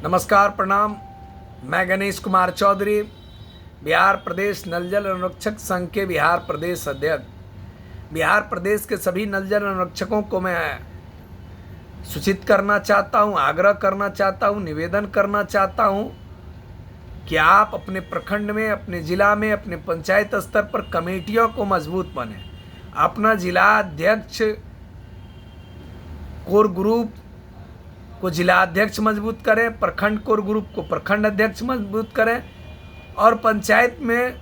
नमस्कार, प्रणाम। मैं गणेश कुमार चौधरी, बिहार प्रदेश नल जल अनुरक्षक संघ के बिहार प्रदेश अध्यक्ष। बिहार प्रदेश के सभी नल जल अनुरक्षकों को मैं सूचित करना चाहता हूं, आग्रह करना चाहता हूं, निवेदन करना चाहता हूं कि आप अपने प्रखंड में, अपने ज़िला में, अपने पंचायत स्तर पर कमेटियों को मजबूत बने। अपना जिला अध्यक्ष कोर ग्रुप को जिला अध्यक्ष मजबूत करें, प्रखंड कोर ग्रुप को प्रखंड अध्यक्ष मजबूत करें और पंचायत में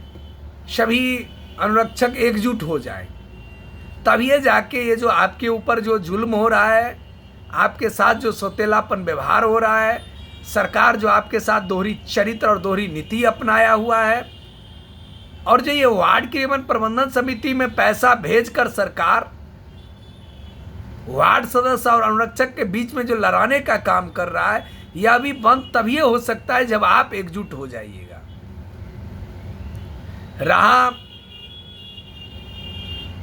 सभी अनुरक्षक एकजुट हो जाए। तब ये जाके ये जो आपके ऊपर जो जुल्म हो रहा है, आपके साथ जो सौतेलापन व्यवहार हो रहा है, सरकार जो आपके साथ दोहरी चरित्र और दोहरी नीति अपनाया हुआ है, और जो ये वार्ड क्रियान्वयन प्रबंधन समिति में पैसा भेजकर सरकार वार्ड सदस्य और अनुरक्षक के बीच में जो लड़ाने का काम कर रहा है, यह भी बंद तभी हो सकता है जब आप एकजुट हो जाइएगा। रहा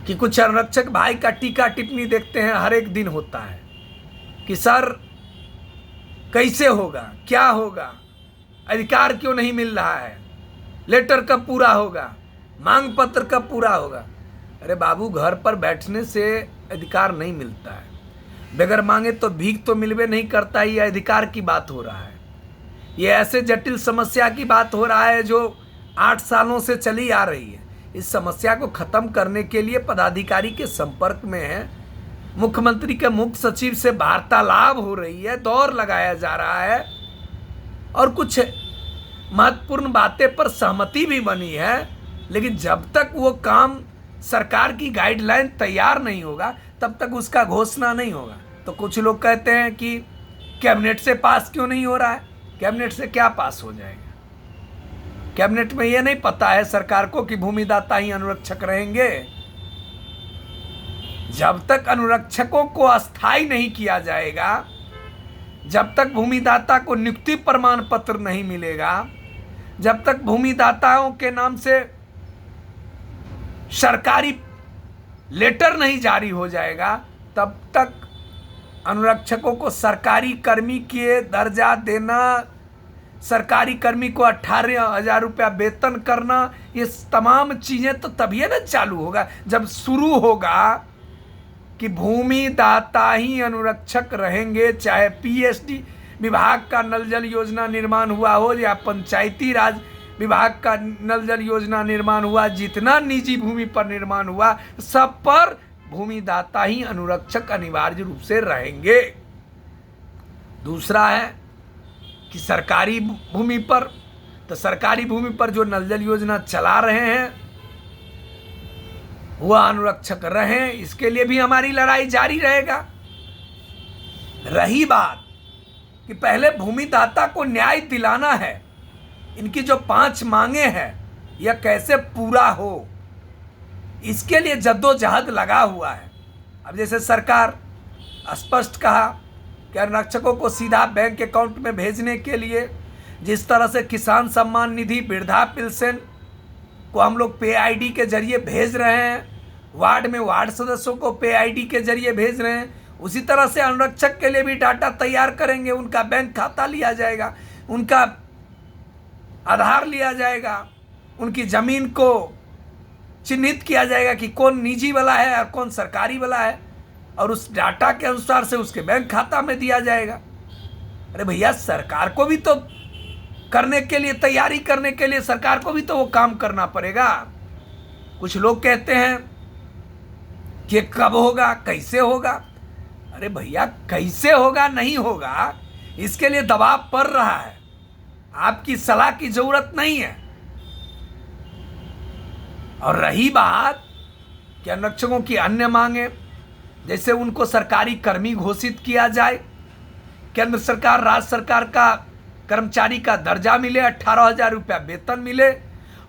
कि कुछ अनुरक्षक भाई का टीका टिप्पणी देखते हैं, हर एक दिन होता है कि सर कैसे होगा, क्या होगा, अधिकार क्यों नहीं मिल रहा है, लेटर कब पूरा होगा, मांग पत्र कब पूरा होगा। अरे बाबू, घर पर बैठने से अधिकार नहीं मिलता है। बगैर मांगे तो भीख तो मिलवे नहीं करता है। ये अधिकार की बात हो रहा है। ये ऐसे जटिल समस्या की बात हो रहा है जो 8 सालों से चली आ रही है। इस समस्या को खत्म करने के लिए पदाधिकारी के संपर्क में है, मुख्यमंत्री के मुख्य सचिव से वार्तालाप हो रही है, दौर लगाया जा रहा है और कुछ महत्वपूर्ण बातें पर सहमति भी बनी है। लेकिन जब तक वो काम सरकार की गाइडलाइन तैयार नहीं होगा, तब तक उसका घोषणा नहीं होगा। तो कुछ लोग कहते हैं कि कैबिनेट से पास क्यों नहीं हो रहा है। कैबिनेट से क्या पास हो जाएगा? कैबिनेट में ये नहीं पता है सरकार को कि भूमिदाता ही अनुरक्षक रहेंगे। जब तक अनुरक्षकों को अस्थायी नहीं किया जाएगा, जब तक भूमिदाता को नियुक्ति प्रमाण पत्र नहीं मिलेगा, जब तक भूमिदाताओं के नाम से सरकारी लेटर नहीं जारी हो जाएगा, तब तक अनुरक्षकों को सरकारी कर्मी के दर्जा देना, सरकारी कर्मी को 18,000 रुपया वेतन करना, ये तमाम चीज़ें तो तभी ना चालू होगा जब शुरू होगा कि भूमिदाता ही अनुरक्षक रहेंगे। चाहे पीएचडी विभाग का नल जल योजना निर्माण हुआ हो या पंचायती राज विभाग का नल जल योजना निर्माण हुआ, जितना निजी भूमि पर निर्माण हुआ, सब पर भूमिदाता ही अनुरक्षक अनिवार्य रूप से रहेंगे। दूसरा है कि सरकारी भूमि पर, तो सरकारी भूमि पर जो नल जल योजना चला रहे हैं वह अनुरक्षक रहें, इसके लिए भी हमारी लड़ाई जारी रहेगा। रही बात कि पहले भूमिदाता को न्याय दिलाना है, इनकी जो 5 मांगे हैं यह कैसे पूरा हो, इसके लिए जद्दोजहद लगा हुआ है। अब जैसे सरकार स्पष्ट कहा कि अनुरक्षकों को सीधा बैंक अकाउंट में भेजने के लिए जिस तरह से किसान सम्मान निधि, वृद्धा पेंशन को हम लोग पे आईडी के जरिए भेज रहे हैं, वार्ड में वार्ड सदस्यों को पे आईडी के जरिए भेज रहे हैं, उसी तरह से अनुरक्षक के लिए भी डाटा तैयार करेंगे। उनका बैंक खाता लिया जाएगा, उनका आधार लिया जाएगा, उनकी ज़मीन को चिन्हित किया जाएगा कि कौन निजी वाला है और कौन सरकारी वाला है, और उस डाटा के अनुसार से उसके बैंक खाता में दिया जाएगा। अरे भैया, सरकार को भी तो करने के लिए, तैयारी करने के लिए सरकार को भी तो वो काम करना पड़ेगा। कुछ लोग कहते हैं कि कब होगा, कैसे होगा। अरे भैया, कैसे होगा नहीं होगा, इसके लिए दबाव पड़ रहा है, आपकी सलाह की जरूरत नहीं है। और रही बात कि अनुरक्षकों की अन्य मांगे, जैसे उनको सरकारी कर्मी घोषित किया जाए, केंद्र सरकार, राज्य सरकार का कर्मचारी का दर्जा मिले, 18,000 रुपया वेतन मिले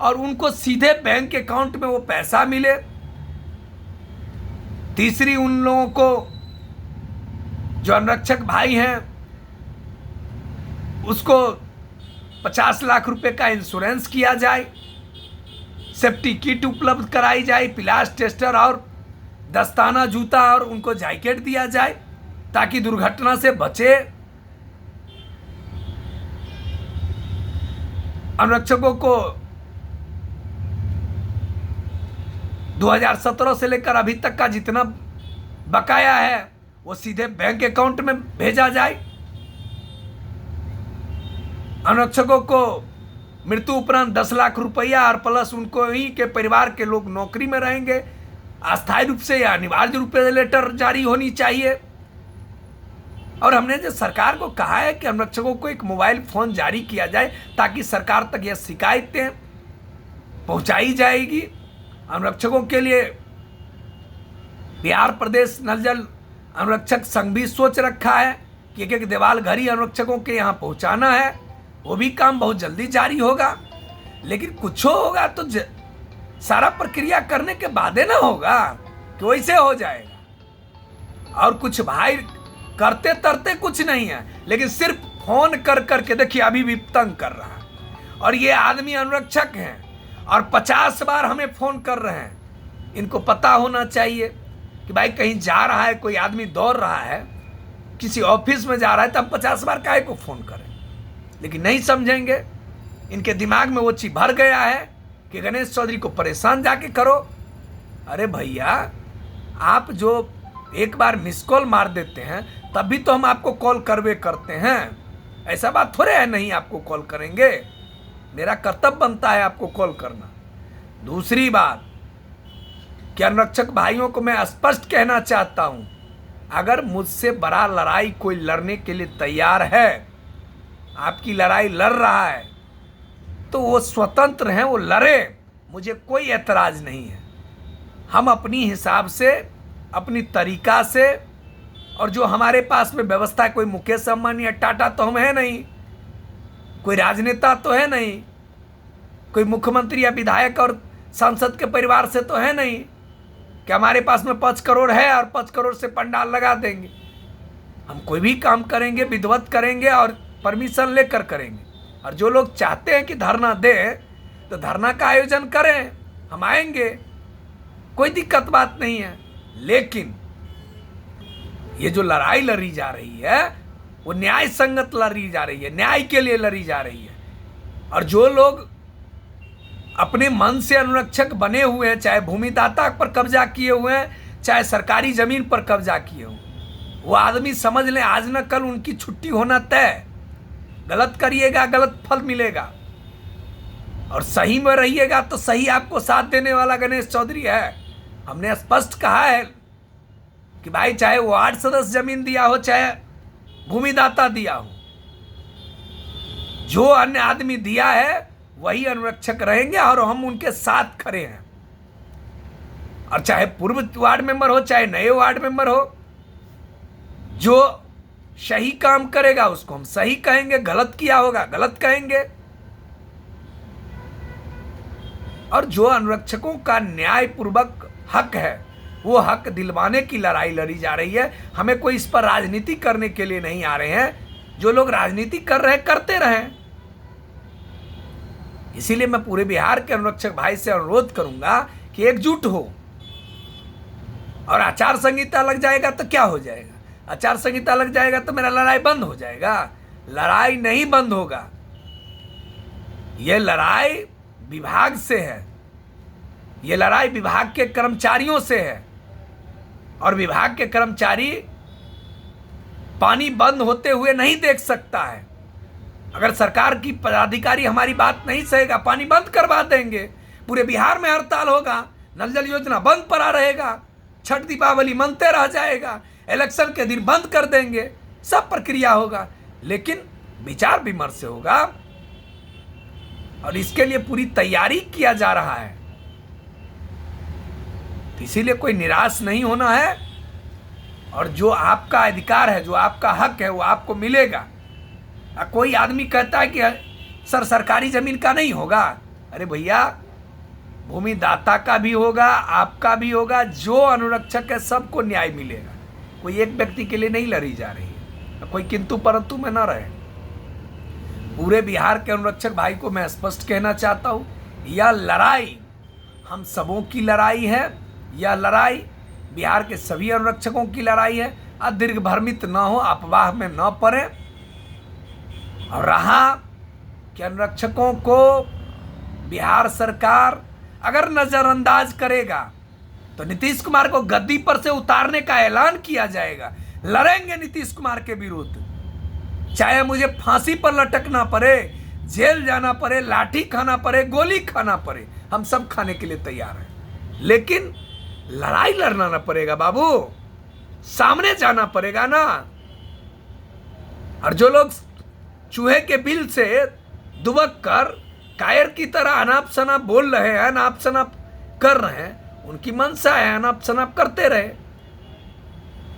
और उनको सीधे बैंक अकाउंट में वो पैसा मिले। तीसरी, उन लोगों को जो अनुरक्षक भाई हैं उसको 50 लाख रुपए का इंश्योरेंस किया जाए, सेफ्टी किट उपलब्ध कराई जाए, पिलास टेस्टर और दस्ताना, जूता और उनको जैकेट दिया जाए ताकि दुर्घटना से बचे। अनुरक्षकों को 2017 से लेकर अभी तक का जितना बकाया है वो सीधे बैंक अकाउंट में भेजा जाए। अनुरक्षकों को मृत्यु उपरांत 10 लाख रुपया और प्लस उनको ही के परिवार के लोग नौकरी में रहेंगे, अस्थायी रूप से या अनिवार्य रूप से लेटर जारी होनी चाहिए। और हमने जो सरकार को कहा है कि अनुरक्षकों को एक मोबाइल फोन जारी किया जाए ताकि सरकार तक यह शिकायतें पहुंचाई जाएगी। अनुरक्षकों के लिए बिहार प्रदेश नल जल अनुरक्षक संघ भी सोच रखा है कि एक एक देवाल घर ही अनुरक्षकों के यहाँ पहुँचाना है। वो भी काम बहुत जल्दी जारी होगा, लेकिन कुछ होगा तो सारा प्रक्रिया करने के बाद ना होगा कि वैसे हो जाएगा। और कुछ भाई करते तरते कुछ नहीं है, लेकिन सिर्फ फोन कर करके देखिए अभी भी तंग कर रहा है। और ये आदमी अनुरक्षक हैं और 50 बार हमें फोन कर रहे हैं। इनको पता होना चाहिए कि भाई कहीं जा रहा है, कोई आदमी दौड़ रहा है, किसी ऑफिस में जा रहा है, तब 50 बार काहे को फोन करें। लेकिन नहीं समझेंगे, इनके दिमाग में वो चीज भर गया है कि गणेश चौधरी को परेशान जाके करो। अरे भैया, आप जो एक बार मिस कॉल मार देते हैं तब भी तो हम आपको कॉल करवे करते हैं। ऐसा बात थोड़े है नहीं आपको कॉल करेंगे, मेरा कर्तव्य बनता है आपको कॉल करना। दूसरी बात कि अनुरक्षक भाइयों को मैं स्पष्ट कहना चाहता हूं, अगर मुझसे बड़ा लड़ाई कोई लड़ने के लिए तैयार है, आपकी लड़ाई लड़ रहा है, तो वो स्वतंत्र हैं, वो लड़े, मुझे कोई एतराज नहीं है। हम अपनी हिसाब से, अपनी तरीका से, और जो हमारे पास में व्यवस्था है, कोई मुकेश अंबानी या टाटा तो हम है नहीं, कोई राजनेता तो है नहीं, कोई मुख्यमंत्री या विधायक और सांसद के परिवार से तो है नहीं कि हमारे पास में 5 करोड़ है और 5 करोड़ से पंडाल लगा देंगे। हम कोई भी काम करेंगे, विधिवत करेंगे और परमिशन लेकर करेंगे। और जो लोग चाहते हैं कि धरना दे तो धरना का आयोजन करें, हम आएंगे, कोई दिक्कत बात नहीं है। लेकिन ये जो लड़ाई लड़ी जा रही है वो न्याय संगत लड़ी जा रही है, न्याय के लिए लड़ी जा रही है। और जो लोग अपने मन से अनुरक्षक बने हुए हैं, चाहे भूमिदाता पर कब्जा किए हुए हैं, चाहे सरकारी जमीन पर कब्जा किए हुए, वो आदमी समझ लें आज न कल उनकी छुट्टी होना तय। गलत करिएगा गलत फल मिलेगा, और सही में रहिएगा तो सही आपको साथ देने वाला गणेश चौधरी है। हमने स्पष्ट कहा है कि भाई चाहे वो 8 सदस्य जमीन दिया हो, चाहे भूमिदाता दिया हो, जो अन्य आदमी दिया है वही अनुरक्षक रहेंगे और हम उनके साथ खड़े हैं। और चाहे पूर्व वार्ड मेंबर हो, चाहे नए वार्ड मेंबर हो, जो सही काम करेगा उसको हम सही कहेंगे, गलत किया होगा गलत कहेंगे। और जो अनुरक्षकों का न्यायपूर्वक हक है वो हक दिलवाने की लड़ाई लड़ी जा रही है। हमें कोई इस पर राजनीति करने के लिए नहीं आ रहे हैं। जो लोग राजनीति कर रहे हैं करते रहें। इसीलिए मैं पूरे बिहार के अनुरक्षक भाई से अनुरोध करूंगा कि एकजुट हो। और आचार संहिता लग जाएगा तो क्या हो जाएगा? आचार संहिता लग जाएगा तो मेरा लड़ाई बंद हो जाएगा? लड़ाई नहीं बंद होगा। यह लड़ाई विभाग से है, यह लड़ाई विभाग के कर्मचारियों से है। और विभाग के कर्मचारी पानी बंद होते हुए नहीं देख सकता है। अगर सरकार की पदाधिकारी हमारी बात नहीं सहेगा, पानी बंद करवा देंगे। पूरे बिहार में हड़ताल होगा, नल जल योजना बंद पड़ा रहेगा, छठ दीपावली मनते रह जाएगा, इलेक्शन के दिन बंद कर देंगे, सब प्रक्रिया होगा। लेकिन विचार विमर्श होगा और इसके लिए पूरी तैयारी किया जा रहा है। इसीलिए कोई निराश नहीं होना है। और जो आपका अधिकार है, जो आपका हक है, वो आपको मिलेगा। कोई आदमी कहता है कि सर सरकारी जमीन का नहीं होगा। अरे भैया, भूमिदाता का भी होगा, आपका भी होगा। जो अनुरक्षक है सबको न्याय मिलेगा। कोई एक व्यक्ति के लिए नहीं लड़ी जा रही है। कोई किंतु परंतु में न रहे। पूरे बिहार के अनुरक्षक भाई को मैं स्पष्ट कहना चाहता हूँ, यह लड़ाई हम सबों की लड़ाई है। यह लड़ाई बिहार के सभी अनुरक्षकों की लड़ाई है। दीर्घ भ्रमित न हो, अफवाह में न पड़े। और रहा कि अनुरक्षकों को बिहार सरकार अगर नजरअंदाज करेगा तो नीतीश कुमार को गद्दी पर से उतारने का ऐलान किया जाएगा। लड़ेंगे नीतीश कुमार के विरुद्ध, चाहे मुझे फांसी पर लटकना पड़े, जेल जाना पड़े, लाठी खाना पड़े, गोली खाना पड़े, हम सब खाने के लिए तैयार हैं। लेकिन लड़ाई लड़ना ना पड़ेगा बाबू, सामने जाना पड़ेगा ना। और जो लोग चूहे के बिल से दुबक कर कायर की तरह अनाप शनाप बोल रहे हैं, अनाप शनाप कर रहे हैं, उनकी मंशा है अनाप शनाप करते रहे।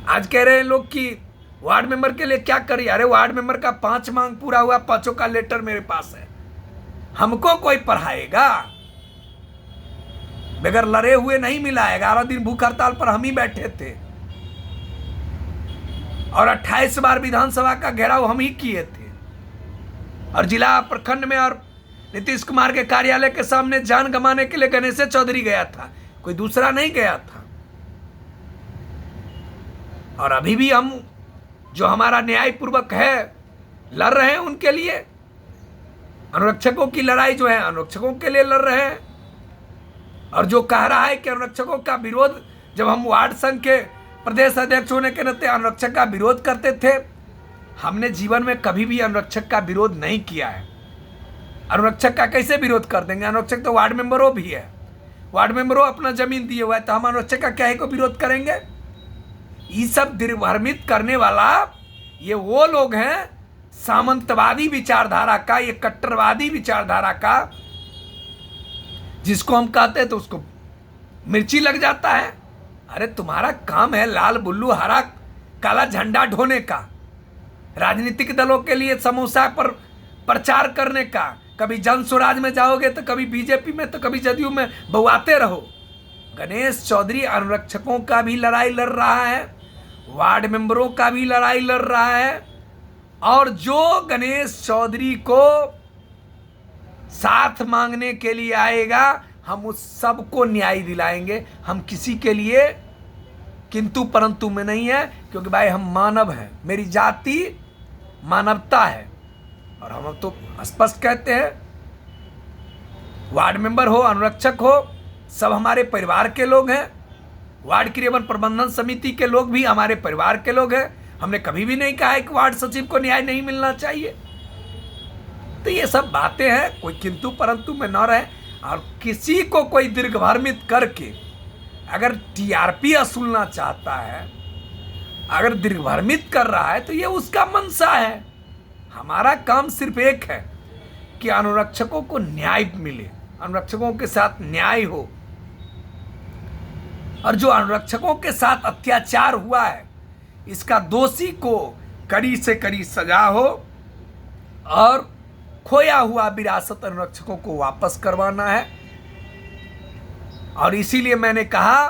आज कह रहे हैं लोग कि वार्ड मेंबर के लिए क्या करिए। अरे वार्ड मेंबर का 5 मांग पूरा हुआ, 5 का लेटर मेरे पास है। हमको कोई पढ़ाएगा? बगैर लड़े हुए नहीं मिला। 11 दिन भूख हड़ताल पर हम ही बैठे थे और 28 बार विधानसभा का घेराव हम ही किए थे। और जिला प्रखंड में और नीतीश कुमार के कार्यालय के सामने जान गंवाने के लिए गणेश चौधरी गया था, कोई दूसरा नहीं गया था। और अभी भी हम जो हमारा न्यायपूर्वक है लड़ रहे हैं उनके लिए। अनुरक्षकों की लड़ाई जो है अनुरक्षकों के लिए लड़ रहे हैं। और जो कह रहा है कि अनुरक्षकों का विरोध, जब हम वार्ड संघ के प्रदेश अध्यक्ष होने के नाते अनुरक्षक का विरोध करते थे, हमने जीवन में कभी भी अनुरक्षक का विरोध नहीं किया है। अनुरक्षक का कैसे विरोध कर देंगे? अनुरक्षक तो वार्ड मेंबरों भी है, वार्ड मेंबरों अपना जमीन दिए हुआ है, तो हम अनुरक्षक का क्या है को विरोध करेंगे? ये सब दिग्भ्रमित करने वाला ये वो लोग हैं सामंतवादी विचारधारा का, ये कट्टरवादी विचारधारा का, जिसको हम कहते हैं तो उसको मिर्ची लग जाता है। अरे तुम्हारा काम है लाल बुल्लू हरा काला झंडा ढोने का, राजनीतिक दलों के लिए समोसा पर प्रचार करने का। कभी जन स्वराज में जाओगे तो कभी बीजेपी में तो कभी जदयू में बउआते रहो। गणेश चौधरी अनुरक्षकों का भी लड़ाई लड़ रहा है, वार्ड मेंबरों का भी लड़ाई लड़ रहा है। और जो गणेश चौधरी को साथ मांगने के लिए आएगा हम उस सबको न्याय दिलाएंगे। हम किसी के लिए किंतु परंतु में नहीं है, क्योंकि भाई हम मानव हैं, मेरी जाति मानवता है। और हम तो स्पष्ट कहते हैं, वार्ड मेंबर हो अनुरक्षक हो सब हमारे परिवार के लोग हैं। वार्ड क्रियान्वयन प्रबंधन समिति के लोग भी हमारे परिवार के लोग हैं। हमने कभी भी नहीं कहा है कि वार्ड सचिव को न्याय नहीं मिलना चाहिए। तो ये सब बातें हैं, कोई किंतु परंतु में न रहे। और किसी को कोई दिग्भ्रमित करके अगर टीआरपी वसूलना चाहता है, अगर दिग्भ्रमित कर रहा है, तो ये उसका मंशा है। हमारा काम सिर्फ एक है कि अनुरक्षकों को न्याय मिले, अनुरक्षकों के साथ न्याय हो। और जो अनुरक्षकों के साथ अत्याचार हुआ है इसका दोषी को कड़ी से कड़ी सजा हो और खोया हुआ विरासत अनुरक्षकों को वापस करवाना है। और इसीलिए मैंने कहा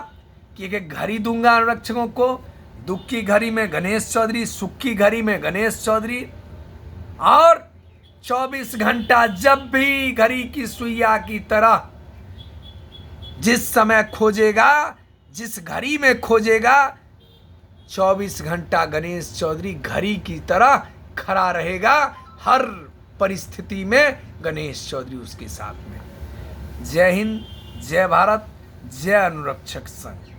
कि एक घड़ी दूंगा अनुरक्षकों को, दुख की घड़ी में गणेश चौधरी, सुख की घड़ी में गणेश चौधरी। और 24 घंटा जब भी घड़ी की सुइया की तरह जिस समय खोजेगा, जिस घड़ी में खोजेगा, 24 घंटा गणेश चौधरी घड़ी की तरह खड़ा रहेगा। हर परिस्थिति में गणेश चौधरी उसके साथ में। जय हिंद, जय भारत, जय अनुरक्षक संघ।